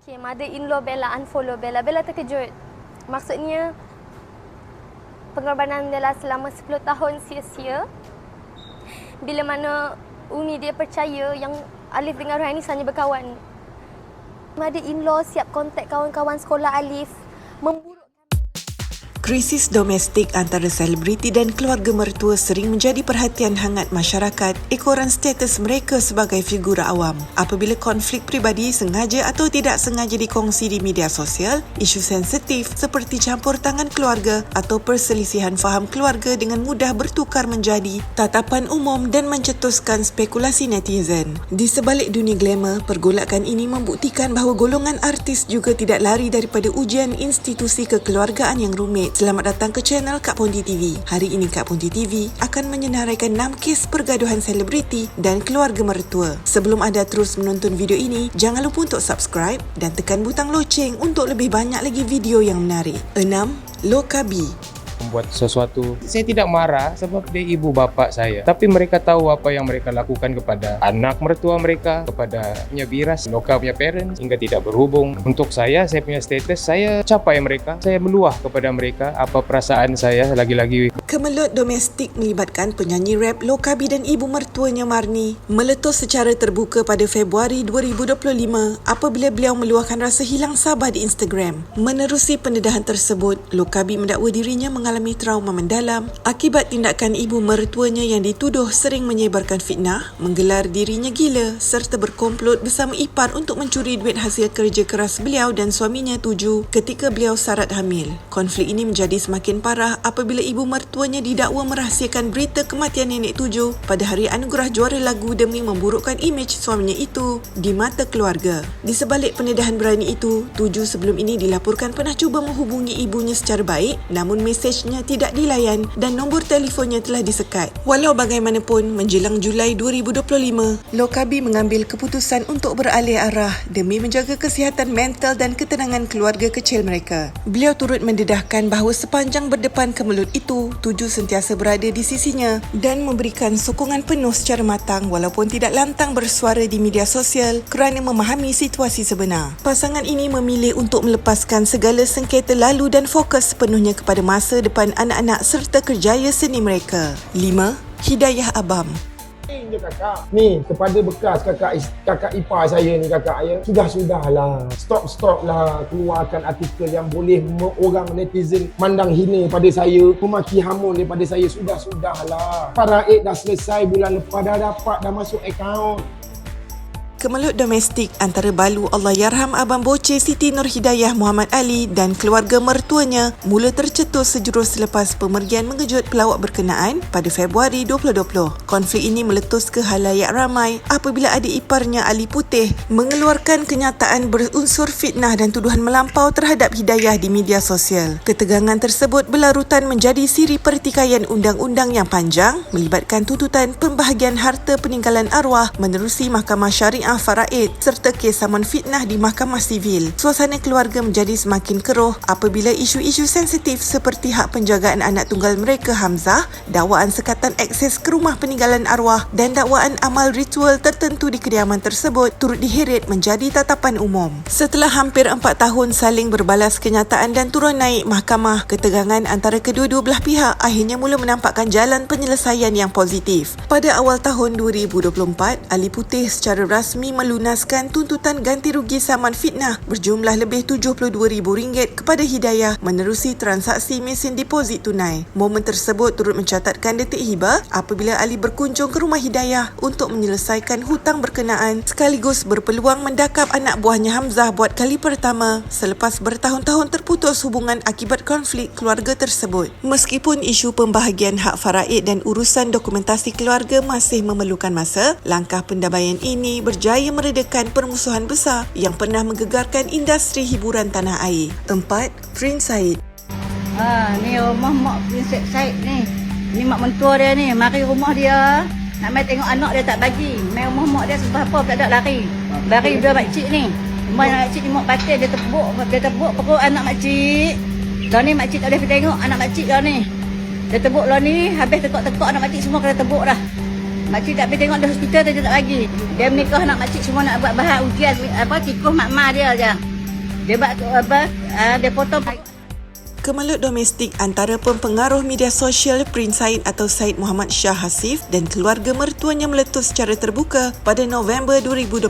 Okay, mother-in-law Bella unfollow Bella. Bella terkejut. Maksudnya, pengorbanan Bella selama 10 tahun sia-sia. Bila mana Umi dia percaya yang Alif dengan Rohaini hanya berkawan. Mother-in-law siap kontak kawan-kawan sekolah Alif. Krisis domestik antara selebriti dan keluarga mertua sering menjadi perhatian hangat masyarakat ekoran status mereka sebagai figura awam. Apabila konflik peribadi sengaja atau tidak sengaja dikongsi di media sosial, isu sensitif seperti campur tangan keluarga atau perselisihan faham keluarga dengan mudah bertukar menjadi tatapan umum dan mencetuskan spekulasi netizen. Di sebalik dunia glamour, pergolakan ini membuktikan bahawa golongan artis juga tidak lari daripada ujian institusi kekeluargaan yang rumit. Selamat datang ke channel Kak Ponti TV. Hari ini Kak Ponti TV akan menyenaraikan 6 kes pergaduhan selebriti dan keluarga mertua. Sebelum anda terus menonton video ini, jangan lupa untuk subscribe dan tekan butang loceng untuk lebih banyak lagi video yang menarik. 6. Lokabi. Membuat sesuatu, saya tidak marah sebab dia ibu bapa saya, tapi mereka tahu apa yang mereka lakukan kepada anak mertua mereka, kepada punya biras, lokal punya parents, hingga tidak berhubung. Untuk saya punya status, saya capai mereka, saya meluah kepada mereka apa perasaan saya. Lagi-lagi Kemelut domestik melibatkan penyanyi rap Lokabi dan ibu mertuanya Marni meletus secara terbuka pada Februari 2025 apabila beliau meluahkan rasa hilang sabar di Instagram. Menerusi pendedahan tersebut, Lokabi mendakwa dirinya mengalami trauma mendalam akibat tindakan ibu mertuanya yang dituduh sering menyebarkan fitnah, menggelar dirinya gila serta berkomplot bersama ipar untuk mencuri duit hasil kerja keras beliau dan suaminya Tuju ketika beliau sarat hamil. Konflik ini menjadi semakin parah apabila ibu mertuanya didakwa merahsiakan berita kematian nenek Tuju pada hari anugerah juara lagu demi memburukkan imej suaminya itu di mata keluarga. Di sebalik pendedahan berani itu, Tuju sebelum ini dilaporkan pernah cuba menghubungi ibunya secara baik, namun mesejnya tidak dilayan dan nombor telefonnya telah disekat. Walau bagaimanapun, menjelang Julai 2025, Lokabi mengambil keputusan untuk beralih arah demi menjaga kesihatan mental dan ketenangan keluarga kecil mereka. Beliau turut mendedahkan bahawa sepanjang berdepan kemelut itu, Tuju sentiasa berada di sisinya dan memberikan sokongan penuh secara matang walaupun tidak lantang bersuara di media sosial kerana memahami situasi sebenar. Pasangan ini memilih untuk melepaskan segala sengketa lalu dan fokus sepenuhnya kepada masa depan anak-anak serta kerjaya seni mereka. 5. Hidayah Abam. Je kakak. Ni kepada bekas kakak ipar saya ni kakak ya. Sudahlah. Stop lah keluarkan artikel yang boleh orang netizen mandang hina pada saya, memaki hamun daripada saya. Sudahlah. Faraid dah selesai bulan lepas, dah dapat, dah masuk akaun. Kemelut domestik antara balu Allahyarham Abang Boceh Siti Nur Hidayah Muhammad Ali dan keluarga mertuanya mula tercetus sejurus selepas pemergian mengejut pelawak berkenaan pada Februari 2020. Konflik ini meletus ke halayak ramai apabila adik iparnya Ali Putih mengeluarkan kenyataan berunsur fitnah dan tuduhan melampau terhadap Hidayah di media sosial. Ketegangan tersebut berlarutan menjadi siri pertikaian undang-undang yang panjang melibatkan tuntutan pembahagian harta peninggalan arwah menerusi Mahkamah Syariah Faraid serta kes saman fitnah di Mahkamah Sivil. Suasana keluarga menjadi semakin keruh apabila isu-isu sensitif seperti hak penjagaan anak tunggal mereka Hamzah, dakwaan sekatan akses ke rumah peninggalan arwah dan dakwaan amal ritual tertentu di kediaman tersebut turut diheret menjadi tatapan umum. Setelah hampir 4 tahun saling berbalas kenyataan dan turun naik mahkamah, ketegangan antara kedua-dua belah pihak akhirnya mula menampakkan jalan penyelesaian yang positif. Pada awal tahun 2024, Ali Putih secara rasmi melunaskan tuntutan ganti rugi saman fitnah berjumlah lebih RM72,000 kepada Hidayah menerusi transaksi mesin deposit tunai. Momen tersebut turut mencatatkan detik hibah apabila Ali berkunjung ke rumah Hidayah untuk menyelesaikan hutang berkenaan sekaligus berpeluang mendakap anak buahnya Hamzah buat kali pertama selepas bertahun-tahun terputus hubungan akibat konflik keluarga tersebut. Meskipun isu pembahagian hak faraid dan urusan dokumentasi keluarga masih memerlukan masa, langkah pendamaian ini berjaya meredakan permusuhan besar yang pernah menggegarkan industri hiburan tanah air. 4. Prince Said. Ni rumah mak Prinsip Said ni. Ni mak mentua dia ni. Mari rumah dia. Nak main tengok anak dia tak bagi. Main rumah mak dia sebab apa tak ada lari. Lari dia makcik ni. Rumah makcik ni mak batal dia tebuk perut anak makcik. Dah ni makcik tak boleh pergi tengok anak makcik dah ni. Dia tebuk lah ni. Habis tekuk-tekuk anak makcik semua kena tebuk dah. Makcik tak pergi tengok di hospital dia tak bagi. Dia menikah anak makcik semua nak buat bahan ujian tikus mak-mak dia je. Dia buat apa? Dia potong. Kemelut domestik antara pempengaruh media sosial Prince Said atau Said Muhammad Shah Hasif dan keluarga mertuanya meletus secara terbuka pada November 2025.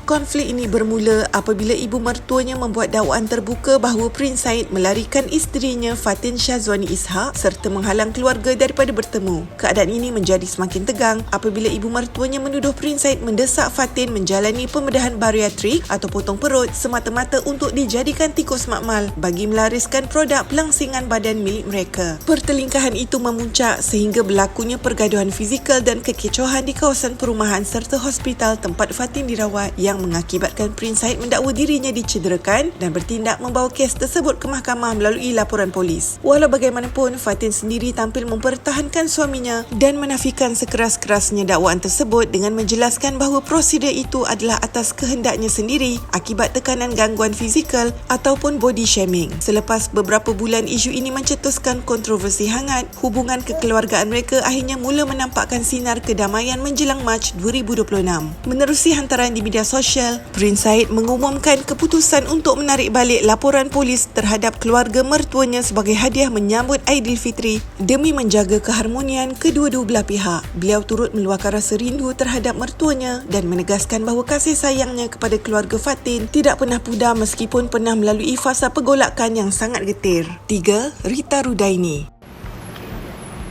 Konflik ini bermula apabila ibu mertuanya membuat dakwaan terbuka bahawa Prince Said melarikan isterinya Fatin Syazwani Ishak serta menghalang keluarga daripada bertemu. Keadaan ini menjadi semakin tegang apabila ibu mertuanya menuduh Prince Said mendesak Fatin menjalani pembedahan bariatrik atau potong perut semata-mata untuk dijadikan tikus makmal bagi melariskan produk pelangsingan badan milik mereka. Pertelingkahan itu memuncak sehingga berlakunya pergaduhan fizikal dan kekecohan di kawasan perumahan serta hospital tempat Fatin dirawat yang mengakibatkan Prince Said mendakwa dirinya dicederakan dan bertindak membawa kes tersebut ke mahkamah melalui laporan polis. Walau bagaimanapun, Fatin sendiri tampil mempertahankan suaminya dan menafikan sekeras-kerasnya dakwaan tersebut dengan menjelaskan bahawa prosedur itu adalah atas kehendaknya sendiri akibat tekanan gangguan fizikal ataupun body shaming. Selepas beberapa bulan isu ini mencetuskan kontroversi hangat, hubungan kekeluargaan mereka akhirnya mula menampakkan sinar kedamaian menjelang Mac 2026. Menerusi hantaran di media sosial, Prince Said mengumumkan keputusan untuk menarik balik laporan polis terhadap keluarga mertuanya sebagai hadiah menyambut Aidilfitri demi menjaga keharmonian kedua-dua belah pihak. Beliau turut meluahkan rasa rindu terhadap mertuanya dan menegaskan bahawa kasih sayangnya kepada keluarga Fatin tidak pernah pudar meskipun pernah melalui fasa pergolakan yang sangat getir. 3. Rita Rudaini.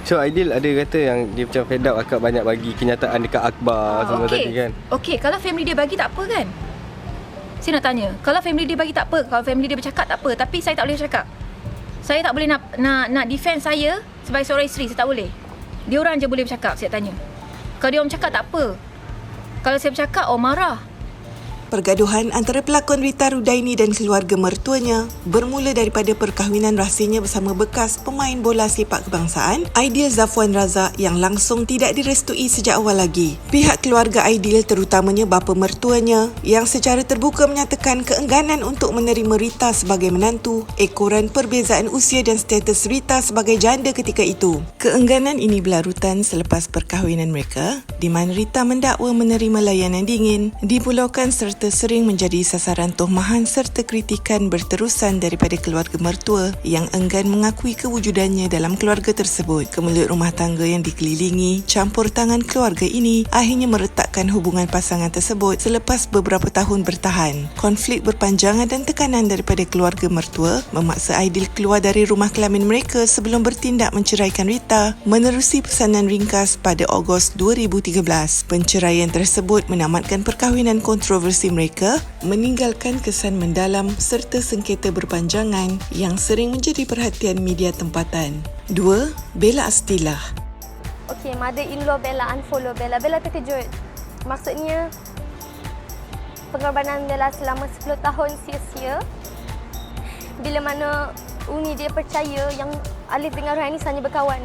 So Aidil ada kata yang dia macam fed up akak banyak bagi kenyataan dekat akhbar semua tadi kan. Okey, kalau family dia bagi tak apa kan? Saya nak tanya, kalau family dia bagi tak apa, kalau family dia bercakap tak apa, tapi saya tak boleh cakap. Saya tak boleh nak defend saya sebagai seorang isteri, saya tak boleh. Dia orang je boleh bercakap, saya tanya. Kalau dia orang bercakap tak apa. Kalau saya bercakap, marah. Pergaduhan antara pelakon Rita Rudaini dan keluarga mertuanya bermula daripada perkahwinan rahsianya bersama bekas pemain bola sepak kebangsaan Aidil Zafwan Razak yang langsung tidak direstui sejak awal lagi. Pihak keluarga Aidil terutamanya bapa mertuanya yang secara terbuka menyatakan keengganan untuk menerima Rita sebagai menantu ekoran perbezaan usia dan status Rita sebagai janda ketika itu. Keengganan ini berlarutan selepas perkahwinan mereka di mana Rita mendakwa menerima layanan dingin di Pulau Kan serta sering menjadi sasaran tohmahan serta kritikan berterusan daripada keluarga mertua yang enggan mengakui kewujudannya dalam keluarga tersebut. Kemelut rumah tangga yang dikelilingi campur tangan keluarga ini akhirnya meretakkan hubungan pasangan tersebut selepas beberapa tahun bertahan. Konflik berpanjangan dan tekanan daripada keluarga mertua memaksa Aidil keluar dari rumah kelamin mereka sebelum bertindak menceraikan Rita menerusi pesanan ringkas pada Ogos 2013. Penceraian tersebut menamatkan perkahwinan kontroversi mereka, meninggalkan kesan mendalam serta sengketa berpanjangan yang sering menjadi perhatian media tempatan. 2. Bella Astilah. Okey, mother-in-law Bella unfollow Bella. Bella terkejut. Maksudnya, pengorbanan Bella selama 10 tahun sia-sia. Bila mana Umi dia percaya yang Alif dengan Rohani hanya berkawan.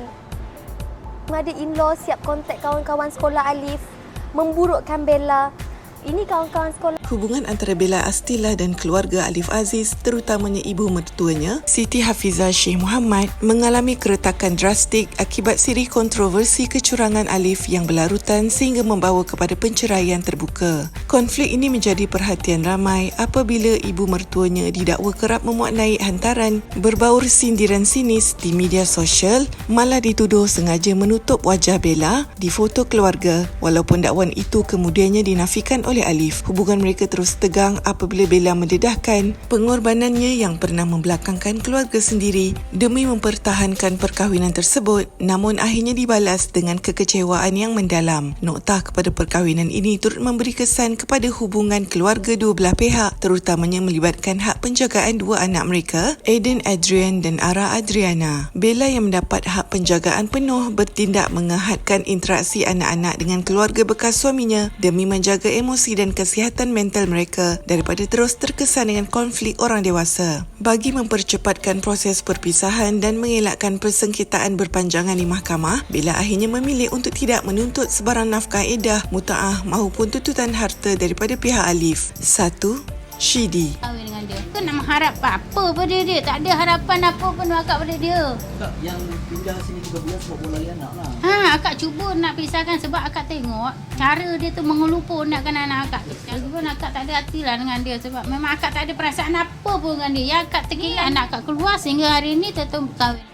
Mother-in-law siap kontak kawan-kawan sekolah Alif, memburukkan Bella. Ini kawan-kawan sekolah. Hubungan antara Bella Astilah dan keluarga Alif Aziz, terutamanya ibu mertuanya, Siti Hafizah Sheikh Muhammad, mengalami keretakan drastik akibat siri kontroversi kecurangan Alif yang berlarutan sehingga membawa kepada penceraian terbuka. Konflik ini menjadi perhatian ramai apabila ibu mertuanya didakwa kerap memuat naik hantaran berbaur sindiran sinis di media sosial, malah dituduh sengaja menutup wajah Bella di foto keluarga, walaupun dakwaan itu kemudiannya dinafikan oleh Alif. Hubungan mereka terus tegang apabila Bella mendedahkan pengorbanannya yang pernah membelakangkan keluarga sendiri demi mempertahankan perkahwinan tersebut, namun akhirnya dibalas dengan kekecewaan yang mendalam. Noktah kepada perkahwinan ini turut memberi kesan kepada hubungan keluarga dua belah pihak, terutamanya melibatkan hak penjagaan dua anak mereka, Aiden Adrian dan Ara Adriana. Bella yang mendapat hak penjagaan penuh bertindak mengehadkan interaksi anak-anak dengan keluarga bekas suaminya demi menjaga emosi dan kesihatan mental mereka daripada terus terkesan dengan konflik orang dewasa. Bagi mempercepatkan proses perpisahan dan mengelakkan persengketaan berpanjangan di mahkamah, Bella akhirnya memilih untuk tidak menuntut sebarang nafkah edah, mutaah maupun tuntutan harta daripada pihak Alif. 1. Shidi. Kahwin dengan dengan dia. Kan nak mengharap apa pada dia? Tak ada harapan apa pun akak pada dia. Kak, yang pindah sini 3 bulan sebab bola anak lah. Akak cuba nak pisahkan sebab akak tengok cara dia tu mengelupur nakkan anak akak. Lagipun akak tak ada hati lah dengan dia sebab memang akak tak ada perasaan apa pun dengan dia. Yang akak terkira anak akak keluar sehingga hari ni tetap berkahwin.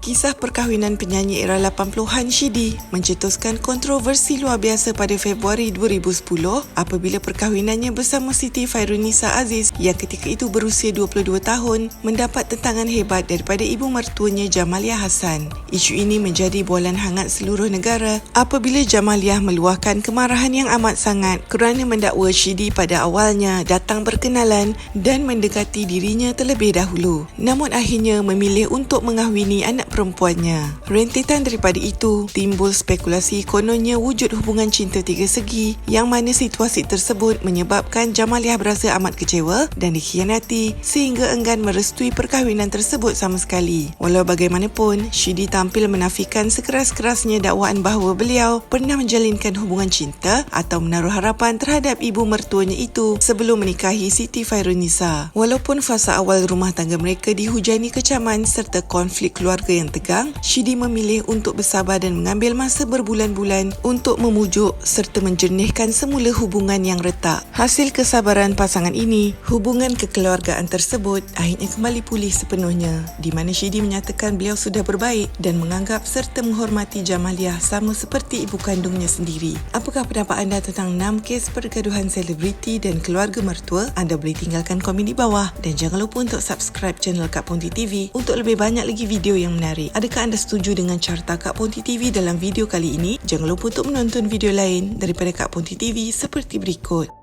Kisah perkahwinan penyanyi era 80-an Shidi mencetuskan kontroversi luar biasa pada Februari 2010 apabila perkahwinannya bersama Siti Fairunisa Aziz yang ketika itu berusia 22 tahun mendapat tentangan hebat daripada ibu mertuanya Jamaliah Hassan. Isu ini menjadi bualan hangat seluruh negara apabila Jamaliah meluahkan kemarahan yang amat sangat kerana mendakwa Shidi pada awalnya datang berkenalan dan mendekati dirinya terlebih dahulu. Namun akhirnya memilih untuk mengahwini anak perempuannya. Rentetan daripada itu, timbul spekulasi kononnya wujud hubungan cinta 3 segi yang mana situasi tersebut menyebabkan Jamaliah berasa amat kecewa dan dikhianati sehingga enggan merestui perkahwinan tersebut sama sekali. Walau bagaimanapun, Shidi tampil menafikan sekeras-kerasnya dakwaan bahawa beliau pernah menjalinkan hubungan cinta atau menaruh harapan terhadap ibu mertuanya itu sebelum menikahi Siti Fairunisa. Walaupun fasa awal rumah tangga mereka dihujani kecaman serta konflik keluarga yang tegang, Shidi memilih untuk bersabar dan mengambil masa berbulan-bulan untuk memujuk serta menjernihkan semula hubungan yang retak. Hasil kesabaran pasangan ini, hubungan kekeluargaan tersebut akhirnya kembali pulih sepenuhnya, di mana Shidi menyatakan beliau sudah berbaik dan menganggap serta menghormati Jamaliah sama seperti ibu kandungnya sendiri. Apakah pendapat anda tentang 6 kes pergaduhan selebriti dan keluarga mertua? Anda boleh tinggalkan komen di bawah dan jangan lupa untuk subscribe channel Kak Ponti TV untuk lebih banyak lagi video yang menarik. Adakah anda setuju dengan carta Kak Ponti TV dalam video kali ini? Jangan lupa untuk menonton video lain daripada Kak Ponti TV seperti berikut.